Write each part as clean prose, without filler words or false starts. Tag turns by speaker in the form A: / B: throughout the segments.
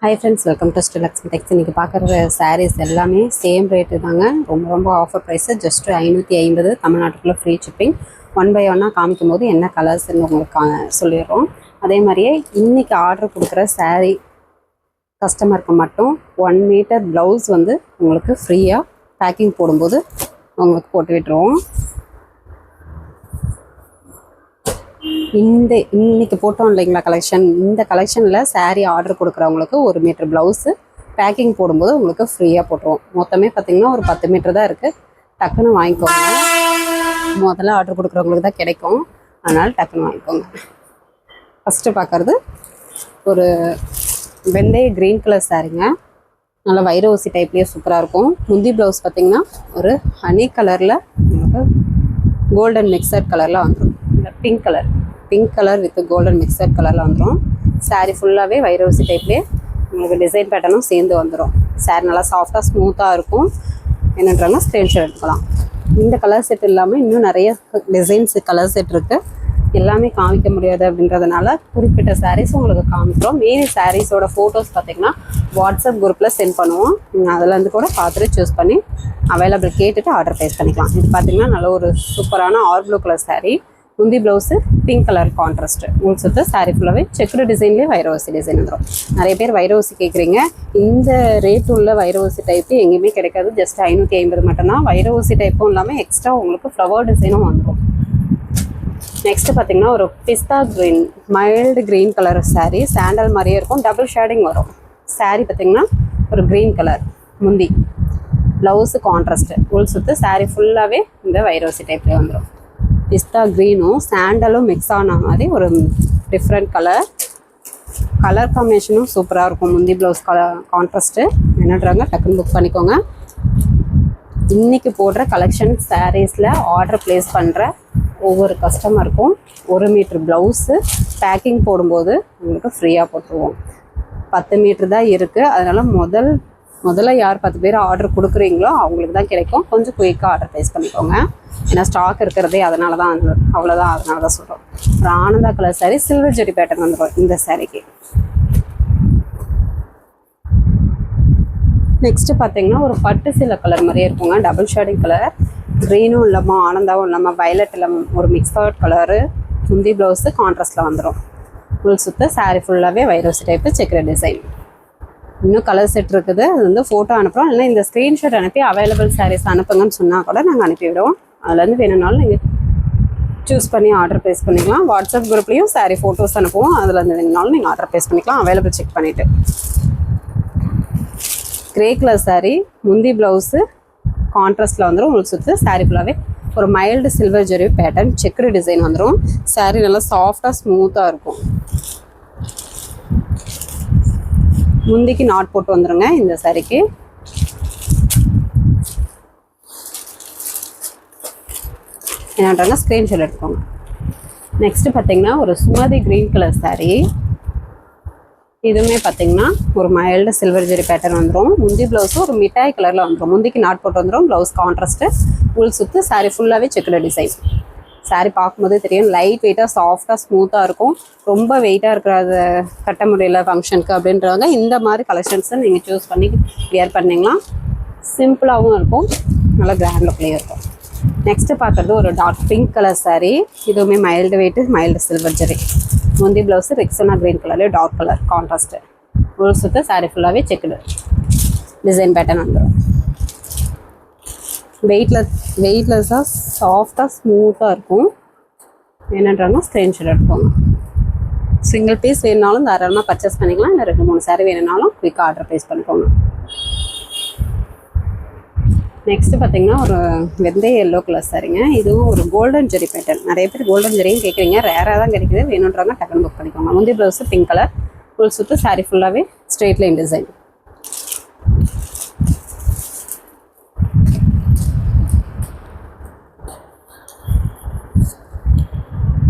A: Hi friends, welcome to ஸ்டிலக்ஸ் டெக்ஸ். இன்றைக்கி பார்க்குற சாரீஸ் எல்லாமே சேம் ரேட்டு தாங்க. ரொம்ப ஆஃபர் ப்ரைஸு. ஜஸ்ட்டு 550 தமிழ்நாட்டுக்குள்ளே ஃப்ரீ ஷிப்பிங். 1 by 1 காமிக்கும் போது என்ன கலர்ஸ்ன்னு உங்களுக்கு சொல்லிடுறோம். அதே மாதிரியே இன்றைக்கி ஆர்டர் கொடுக்குற சாரீ கஸ்டமருக்கு மட்டும் 1 மீட்டர் ப்ளவுஸ் வந்து உங்களுக்கு ஃப்ரீயாக பேக்கிங் போடும்போது உங்களுக்கு போட்டு விட்டுருவோம். இன்னைக்கு போட்டோம் இல்லைங்களா கலெக்ஷன், இந்த கலெக்ஷனில் சாரீ ஆர்டர் கொடுக்குறவங்களுக்கு 1 மீட்டர் ப்ளவுஸு பேக்கிங் போடும்போது உங்களுக்கு ஃப்ரீயாக போட்டுருவோம். மொத்தமே பார்த்திங்கன்னா ஒரு 10 மீட்டர் தான் இருக்குது. டக்குன்னு வாங்கிக்கோங்க. முதல்ல ஆர்டர் கொடுக்குறவங்களுக்கு தான் கிடைக்கும், அதனால் டக்குன்னு வாங்கிக்கோங்க. ஃபஸ்ட்டு பார்க்குறது ஒரு வெந்தய க்ரீன் கலர் சாரீங்க. நல்லா வைரவசி டைப்லேயே சூப்பராக இருக்கும். முந்தி ப்ளவுஸ் பார்த்திங்கன்னா ஒரு ஹனி கலரில் உங்களுக்கு கோல்டன் மிக்சர் கலரில் வந்துடும். Pink colour with golden mixture கலரில் வந்துடும். சாரீ ஃபுல்லாகவே வைரவசி டைப்லேயே உங்களுக்கு டிசைன் பேட்டர்னும் சேர்ந்து வந்துடும். சாரீ நல்லா சாஃப்டாக ஸ்மூத்தாக இருக்கும். என்னன்றாங்க ஸ்க்ரீன்ஷாட் எடுக்கலாம். இந்த கலர் செட் இல்லாமல் இன்னும் நிறைய டிசைன்ஸ் கலர் செட் இருக்குது. எல்லாமே காமிக்க முடியாது அப்படின்றதுனால குறிப்பிட்ட சாரீஸ் உங்களுக்கு காமிக்கிறோம். மீதி சாரீஸோட ஃபோட்டோஸ் பார்த்திங்கன்னா வாட்ஸ்அப் குரூப்பில் சென்ட் பண்ணுவோம். நீங்கள் அதிலேருந்து கூட பார்த்துட்டு சூஸ் பண்ணி அவைலபிள் கேட்டுட்டு ஆர்டர் ப்ளேஸ் பண்ணிக்கலாம். இது பார்த்திங்கன்னா நல்ல ஒரு சூப்பரான ஆர் ப்ளூ கலர் சாரீ. முந்தி ப்ளவுஸு பிங்க் கலர் கான்ட்ராஸ்ட்டு. உங்களுக்கு சுற்று சாரீ ஃபுல்லாகவே செக்குடு டிசைன்லேயே வைரவசி டிசைன் வந்துடும். நிறைய பேர் வைரவசி கேட்குறீங்க. இந்த ரேட் உள்ள வைரவசி டைப்பு எங்கேயுமே கிடைக்காது. ஜஸ்ட் 550 மட்டும்தான். வைரவசி டைப்பும் இல்லாமல் எக்ஸ்ட்ரா உங்களுக்கு ஃப்ளவர் டிசைனும் வந்துடும். நெக்ஸ்ட்டு பார்த்திங்கன்னா ஒரு pista green, mild green colour sari. Sandal மாதிரியே இருக்கும், டபுள் ஷேடிங் வரும். சாரீ பார்த்திங்கன்னா ஒரு க்ரீன் கலர் முந்தி, ப்ளவுஸு கான்ட்ராஸ்ட்டு. உள் சுற்று சாரீ ஃபுல்லாகவே இந்த வைரவசி டைப்லேயே வந்துடும். பிஸ்தா க்ரீனும் சாண்டலும் மிக்ஸ் ஆன மாதிரி ஒரு டிஃப்ரெண்ட் கலர் காம்பினேஷனும் சூப்பராக இருக்கும். முந்தி ப்ளவுஸ் கலர் கான்ட்ராஸ்ட்டு. என்னன்றாங்க டக்குன்னு புக் பண்ணிக்கோங்க. இன்றைக்கி போடுற கலெக்ஷன் சாரீஸில் ஆர்டர் ப்ளேஸ் பண்ணுற ஒவ்வொரு கஸ்டமருக்கும் 1 மீட்டர் ப்ளவுஸு பேக்கிங் போடும்போது உங்களுக்கு ஃப்ரீயாக போட்டுருவோம். 10 மீட்ரு தான் இருக்குது. அதனால் முதல்ல யார் 10 பேர் ஆர்டர் கொடுக்குறீங்களோ அவங்களுக்கு தான் கிடைக்கும். கொஞ்சம் குயிக்காக ஆர்டர் ப்ளேஸ் பண்ணிக்கோங்க. ஏன்னா ஸ்டாக் இருக்கிறதே அதனால தான் அதனால தான் சொல்கிறோம். ஒரு ஆனந்தா கலர் சாரீ, சில்வர் ஜெரி பேட்டர்ன் வந்துடும் இந்த சாரீக்கு. நெக்ஸ்ட்டு பார்த்தீங்கன்னா ஒரு பட்டு சில கலர் மாதிரியே இருக்குங்க. டபுள் ஷேடிங் கலர், க்ரீனும் இல்லாமல் ஆனந்தாவும் இல்லாமல் வயலட் இல்லாமல் ஒரு மிக்சட் கலரு. முந்தி ப்ளவுஸு கான்ட்ராஸ்டில் வந்துடும். ஃபுல் சுற்று சாரீ ஃபுல்லாகவே வைரவசி டைப்பு செக்குடு டிசைன். இன்னும் கலர் செட் இருக்குது. அது வந்து ஃபோட்டோ அனுப்புகிறோம். இல்லை இந்த ஸ்க்ரீன்ஷாட் அனுப்பி அவைலபிள் சாரீஸ் அனுப்புங்கன்னு சொன்னால் கூட நாங்கள் அனுப்பிவிடுவோம். அதுலேருந்து வேணும்னாலும் நீங்கள் சூஸ் பண்ணி ஆர்டர் ப்ளேஸ் பண்ணிக்கலாம். வாட்ஸ்அப் குரூப்லேயும் சாரீ ஃபோட்டோஸ் அனுப்புவோம். அதுலேருந்து வேணும்னாலும் நீங்கள் ஆர்டர் ப்ளேஸ் பண்ணிக்கலாம், அவைலபிள் செக் பண்ணிவிட்டு. கிரே கலர் சாரீ, முந்தி ப்ளவுஸு கான்ட்ராஸ்டில் வந்துடும். உங்களுக்கு சுற்று சாரீ ஃபுல்லாகவே ஒரு மைல்டு சில்வர் ஜெரி பேட்டர்ன் செக்குடு டிசைன் வந்துடும். சாரீ நல்லா சாஃப்டாக ஸ்மூத்தாக இருக்கும். முந்திக்கு நாட் போட்டு வந்துடுங்க இந்த சாரீக்கு. என்னன்றாங்க ஸ்க்ரீன்ஷாட் எடுத்துக்கோங்க. நெக்ஸ்ட்டு பார்த்தீங்கன்னா ஒரு சுமதி க்ரீன் கலர் சாரீ. இதுவுமே பார்த்தீங்கன்னா ஒரு மைல்டு சில்வர் ஜெரி பேட்டர்ன் வந்துடும். முந்தி ப்ளவுஸும் ஒரு மிட்டாய் கலரில் வந்துடும். முந்திக்கு நாட் போட்டு வந்துடும். Blouse contrast. உள் சுற்று சாரீ ஃபுல்லாகவே செக்குடு டிசைன். சாரீ பார்க்கும்போதே தெரியும், லைட் வெயிட்டாக சாஃப்டாக ஸ்மூத்தாக இருக்கும். ரொம்ப வெயிட்டாக இருக்கிறத கட்ட முடியல ஃபங்க்ஷனுக்கு அப்படின்றவங்க இந்த மாதிரி கலெக்ஷன்ஸை நீங்கள் சூஸ் பண்ணி வியர் பண்ணிங்கன்னா சிம்பிளாகவும் இருக்கும், நல்லா கிராண்ட் லுக்லேயும் இருக்கும். நெக்ஸ்ட்டு பார்க்குறது ஒரு டார்க் பிங்க் கலர் சாரீ. இதுவுமே mild weight, mild silver zari. முந்தி ப்ளவுஸு ரெக்ஸனா க்ரீன் கலர்லேயே டார்க் கலர் கான்ட்ராஸ்ட்டு. ஒரு சுற்று சாரீ ஃபுல்லாகவே செக்குடு டிசைன் பேட்டர்ன் வந்துடும். வெயிட்லெஸ்ஸாக சாஃப்டாக ஸ்மூத்தாக இருக்கும். என்னன்றாங்க ஸ்க்ரீன்ஷாட் எடுத்துக்கோங்க. சிங்கிள் பீஸ் வேணுனாலும் தாராளமாக பர்ச்சேஸ் பண்ணிக்கலாம். இல்லை 2-3 சாரீ வேணுனாலும் குயிக்காக ஆர்டர் ப்ளேஸ் பண்ணிக்கோங்க. நெக்ஸ்ட்டு பார்த்தீங்கன்னா ஒரு வெந்தய எல்லோ கலர் சாரீங்க. இதுவும் ஒரு கோல்டன் ஜெரி பேட்டர்ன். நிறைய பேர் கோல்டன் ஜெரியும் கேட்குறீங்க, ரேராக தான் கிடைக்குது. வேணுன்றாங்க டக்குன்னு புக் பண்ணிக்கோங்க. முந்தி ப்ளவுஸு பிங்க் கலர், ஃபுல் சுற்று சாரீ ஃபுல்லாகவே ஸ்ட்ரெயிட் லைன் டிசைன்.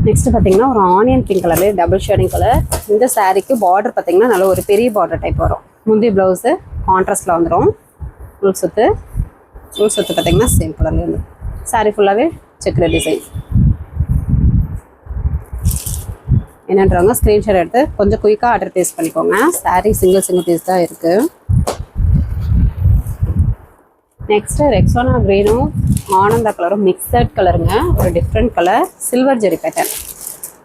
A: நெக்ஸ்ட்டு பார்த்தீங்கன்னா ஒரு ஆனியன் பிங்க் கலர்லேயே டபுள் ஷேடிங் கலர். இந்த சாரீக்கு பார்டர் பார்த்தீங்கன்னா நல்ல ஒரு பெரிய பார்டர் டைப் வரும். முந்தி ப்ளவுஸு கான்ட்ராஸ்டில் வந்துடும். உள் சுற்று பார்த்தீங்கன்னா சேம் கலர்லேயே வந்துடும். சாரீ ஃபுல்லாகவே செக்குடு டிசைன். என்னன்றவங்க ஸ்க்ரீன்ஷாட் எடுத்து கொஞ்சம் குயிக்காக ஆர்டர் ப்ளேஸ் பண்ணிக்கோங்க. சாரீ சிங்கிள் பீஸ் தான் இருக்குது. நெக்ஸ்ட்டு ரெக்ஸோனா க்ரீனும் ஆனந்தா கலரும் மிக்சட் கலருங்க. ஒரு டிஃப்ரெண்ட் கலர் சில்வர் ஜெரி பேட்டர்ன்.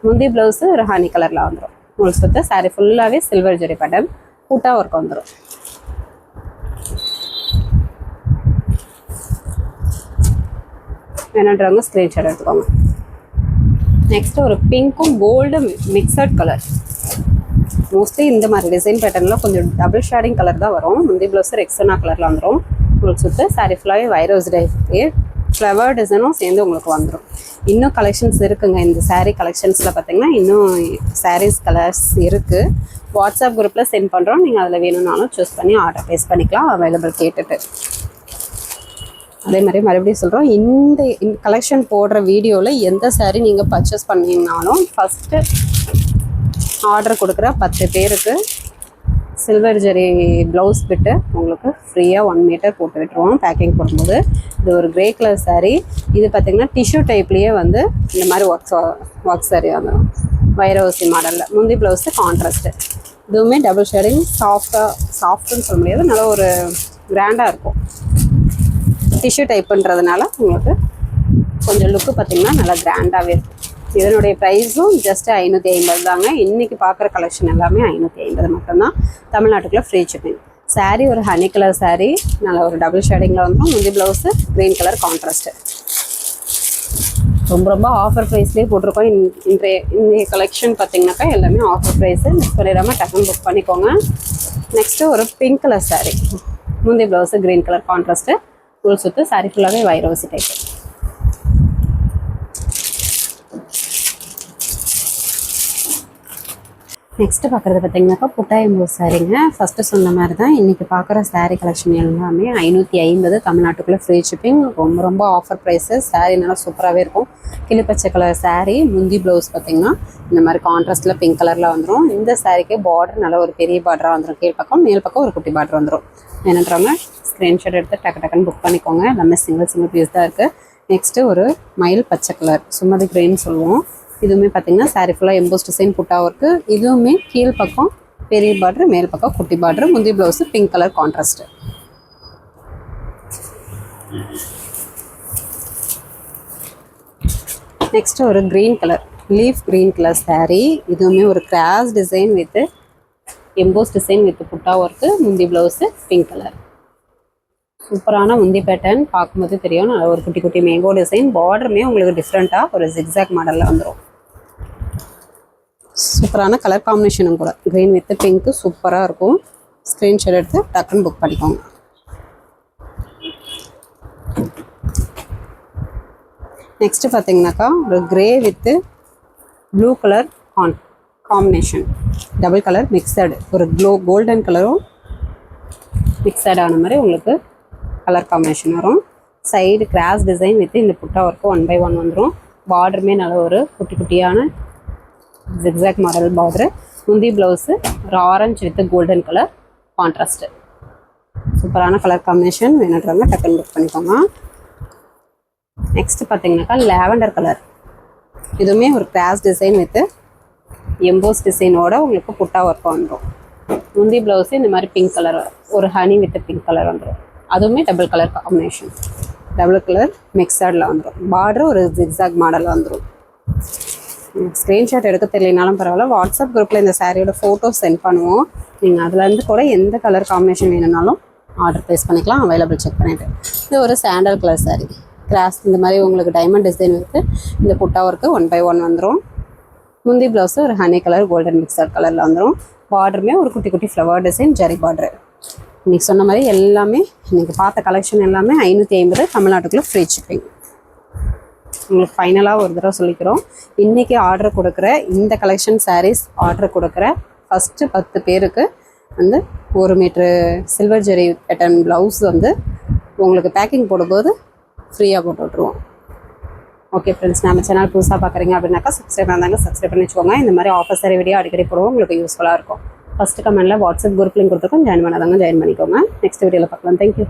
A: முந்தி ப்ளவுஸு ஒரு ஹனி கலரில் வந்துடும். உங்களுக்கு சுத்த சாரீ ஃபுல்லாகவே சில்வர் ஜெரி பேட்டர்ன் கூட்டா ஒர்க் வந்துடும். வேணுன்றவங்க ஸ்க்ரீன்ஷாட் எடுத்துக்கோங்க. நெக்ஸ்ட்டு ஒரு பிங்க்கும் கோல்டு மிக்சட் கலர். மோஸ்ட்லி இந்த மாதிரி டிசைன் பேட்டர்னில் கொஞ்சம் டபுள் ஷேடிங் கலர் தான் வரும். முந்தி ப்ளவுஸு ரெக்ஸோனா கலரில் வந்துடும். உங்களுக்கு சுற்று சாரீ ஃபுல்லாகவே வைரோஸ் டைப்லேயே ஃப்ளவர் டிசைனும் சேர்ந்து உங்களுக்கு வந்துடும். இன்னும் கலெக்ஷன்ஸ் இருக்குங்க. இந்த சாரீ கலெக்ஷன்ஸில் பார்த்தீங்கன்னா இன்னும் சாரீஸ் கலர்ஸ் இருக்குது. வாட்ஸ்அப் குரூப்பில் சென்ட் பண்ணுறோம். நீங்கள் அதில் வேணும்னாலும் சூஸ் பண்ணி ஆர்டர் ப்ளேஸ் பண்ணிக்கலாம் அவைலபிள் கேட்டுட்டு. அதே மாதிரி மறுபடியும் சொல்கிறோம், இந்த கலெக்ஷன் போடுற வீடியோவில் எந்த சாரீ நீங்கள் பர்ச்சேஸ் பண்ணிங்கனாலும் ஃபஸ்ட்டு ஆர்டர் கொடுக்குற 10 பேருக்கு சில்வர் ஜெரி ப்ளவுஸ் பிட்டு உங்களுக்கு ஃப்ரீயாக 1 மீட்டர் போட்டு விட்டுருவோம் பேக்கிங் போடும்போது. இது ஒரு கிரே கலர் சாரீ. இது பார்த்திங்கன்னா டிஷ்யூ டைப்லேயே வந்து இந்த மாதிரி ஒர்க் சாரீ வந்துடும். வைரவசி மாடலில். முந்தி ப்ளவுஸு கான்ட்ராஸ்ட்டு. இதுவுமே டபுள் ஷேடிங் சாஃப்ட்டுன்னு சொல்ல முடியாது, நல்லா ஒரு கிராண்டாக இருக்கும். டிஷ்யூ டைப்புன்றதுனால உங்களுக்கு கொஞ்சம் லுக்கு பார்த்திங்கன்னா நல்லா கிராண்டாகவே இருக்கும். இதனுடைய ப்ரைஸும் ஜஸ்ட்டு 550 தாங்க. இன்றைக்கி பார்க்குற கலெக்ஷன் எல்லாமே 550 மட்டும்தான். தமிழ்நாட்டுக்குள்ளே ஃப்ரீ ஷிப்பிங். சாரீ ஒரு ஹனி கலர் சாரீ, நல்லா ஒரு டபுள் ஷேடிங்கில் வந்துடும். முந்தி ப்ளவுஸு க்ரீன் கலர் கான்ட்ராஸ்ட்டு. ரொம்ப ஆஃபர் ப்ரைஸ்லேயே போட்டிருக்கோம். இன்றைய கலெக்ஷன் பார்த்திங்கனாக்கா எல்லாமே ஆஃபர் ப்ரைஸு. மிஸ் பண்ணிடாமல் டக்குன்னு புக் பண்ணிக்கோங்க. நெக்ஸ்ட்டு ஒரு பிங்க் கலர் சாரீ. முந்தி blouse green colour contrast. Full சுற்று சாரீ ஃபுல்லாகவே வைரோசி டைப்பு. நெக்ஸ்ட்டு பார்க்குறது பார்த்திங்கனாக்கா புட்டாயம்பூ சாரீங்க. ஃபஸ்ட்டு சொன்ன மாதிரி தான் இன்றைக்கி பார்க்குற சாரீ கலெக்ஷன் எல்லாமே 550 தமிழ்நாட்டுக்குள்ளே ஃப்ரீ ஷிப்பிங். ரொம்ப ஆஃபர் ப்ரைஸு. சாரீ நல்லா சூப்பராகவே இருக்கும். கிளிப்பச்சை கலர் சாரீ. முந்தி ப்ளவுஸ் பார்த்திங்கன்னா இந்த மாதிரி கான்ட்ராஸ்ட்டில் பிங்க் கலரில் வந்துடும். இந்த சாரீக்கு பார்டர் நல்லா ஒரு பெரிய பார்டராக வந்துடும். கீழ் பக்கம் மேல் பக்கம் ஒரு குட்டி பார்டர் வந்துடும். என்னன்றவங்க ஸ்க்ரீன்ஷாட் எடுத்து டக்குன்னு புக் பண்ணிக்கோங்க. எல்லாமே சிங்கிள் பீஸ் தான் இருக்குது. நெக்ஸ்ட்டு ஒரு மயில் பச்சை கலர் சுமதி கிரீன் சொல்லுவோம். இதுவுமே பார்த்திங்கன்னா சாரீ ஃபுல்லாக எம்போஸ் டிசைன் புட்டாக இருக்குது. இதுவுமே கீழ் பக்கம் பெரிய பார்ட்ரு, மேல் பக்கம் குட்டி பார்ட்ரு. முந்தி blouse pink colour contrast. Next ஒரு green colour leaf green colour sari. இதுவுமே ஒரு cross design with emboss design with butta work. முந்தி ப்ளவுஸு பிங்க் கலர். சூப்பரான முந்தி பேட்டர்ன் பார்க்கும்போது தெரியும். நல்ல ஒரு குட்டி குட்டி மேங்கோ டிசைன். பார்டருமே உங்களுக்கு டிஃப்ரெண்ட்டாக ஒரு ஜிக்ஸாக் மாடலில் வந்துடும். சூப்பரான கலர் காம்பினேஷனும் கூட. க்ரீன் வித் பிங்க்கு சூப்பராக இருக்கும். ஸ்க்ரீன்ஷாட் எடுத்து டக்குன்னு புக் பண்ணிக்கோங்க. நெக்ஸ்ட்டு பார்த்தீங்கன்னாக்கா ஒரு grey with blue colour combination. Double colour mixed. ஒரு கோல்டன் கலரும் மிக்சட் ஆன மாதிரி உங்களுக்கு கலர் காம்பினேஷன் வரும். சைடு கிராஸ் டிசைன் வித் இந்த புட்டா ஒர்க்கு 1 by 1 வந்துடும். பார்டருமே நல்ல ஒரு குட்டி குட்டியான ஜிக்ஸாக் மாடல் பார்டரு. முந்தி ப்ளவுஸு ஒரு orange with golden colour contrast. சூப்பரான கலர் காம்பினேஷன். வேணுன்றவங்க டக்குன்னு புக் பண்ணிக்கோங்க. நெக்ஸ்ட்டு பார்த்தீங்கன்னாக்கா லாவெண்டர் கலர். இதுவுமே ஒரு கிராஸ் டிசைன் வித் எம்போஸ் டிசைனோட உங்களுக்கு புட்டா ஒர்க் வந்துடும். முந்தி ப்ளவுஸு இந்த மாதிரி பிங்க் கலர் ஒரு ஹனி வித் பிங்க் கலர் வந்துடும். அதுவுமே double colour combination. Double colour மிக்சடில் வந்துடும். பார்டரு ஒரு ஜிக்ஸாக் மாடலில் வந்துடும். ஸ்க்ரீன்ஷாட் எடுக்க தெரியலனாலும் பரவாயில்ல, வாட்ஸ்அப் குரூப்பில் இந்த சாரியோட ஃபோட்டோஸ் சென்ட் பண்ணுவோம். நீங்கள் அதுலேருந்து கூட எந்த கலர் காம்பினேஷன் வேணும்னாலும் ஆர்டர் ப்ளேஸ் பண்ணிக்கலாம். அவைலபிள் செக் பண்ணிவிட்டு. இது ஒரு சாண்டல் கலர் சாரீ. கிராஸ் இந்த மாதிரி உங்களுக்கு டைமண்ட் டிசைன் வித்து இந்த புட்டா ஒர்க்கு 1 by 1 வந்துடும். முந்தி ப்ளவுஸு ஒரு ஹனி கலர் கோல்டன் மிக்சர் கலரில் வந்துடும். பார்டருமே ஒரு குட்டி குட்டி ஃப்ளவர் டிசைன் ஜரி பார்டரு. இன்றைக்கி சொன்ன மாதிரி எல்லாமே இன்றைக்கி பார்த்த கலெக்ஷன் எல்லாமே 550 தமிழ்நாட்டுக்குள்ளே ஃப்ரீ ஷிப்பிங். உங்களுக்கு ஃபைனலாக ஒரு தடவை சொல்லிக்கிறோம். இன்றைக்கி ஆர்டர் கொடுக்குற இந்த கலெக்ஷன் சாரீஸ் ஆர்டர் கொடுக்குற ஃபஸ்ட்டு 10 பேருக்கு வந்து 1 மீட்ரு சில்வர் ஜெரி பேட்டர்ன் ப்ளவுஸ் வந்து உங்களுக்கு பேக்கிங் போடும்போது ஃப்ரீயாக போட்டு விட்ருவோம். ஓகே ஃப்ரெண்ட்ஸ், நம்ம சேனல் புதுசாக பார்க்குறீங்க அப்படின்னாக்கா சப்ஸ்கிரைப் பண்ணாங்க சப்ஸ்கிரைப் பண்ணி வச்சுக்கோங்க. இந்த மாதிரி ஆஃபர் சாரி வீடியோ அடிக்கடி போடுவோம். உங்களுக்கு யூஸ்ஃபுல்லாக இருக்கும். ஃபஸ்ட்டு கமெண்ட்டில் வாட்ஸ்அப் குரூப் லிங்க் கொடுத்துருக்கோம். ஜாயின் பண்ணாதாங்க ஜாயின் பண்ணிக்கோங்க. நெக்ஸ்ட் வீடியோவில் பார்க்கலாம். தேங்க்யூ.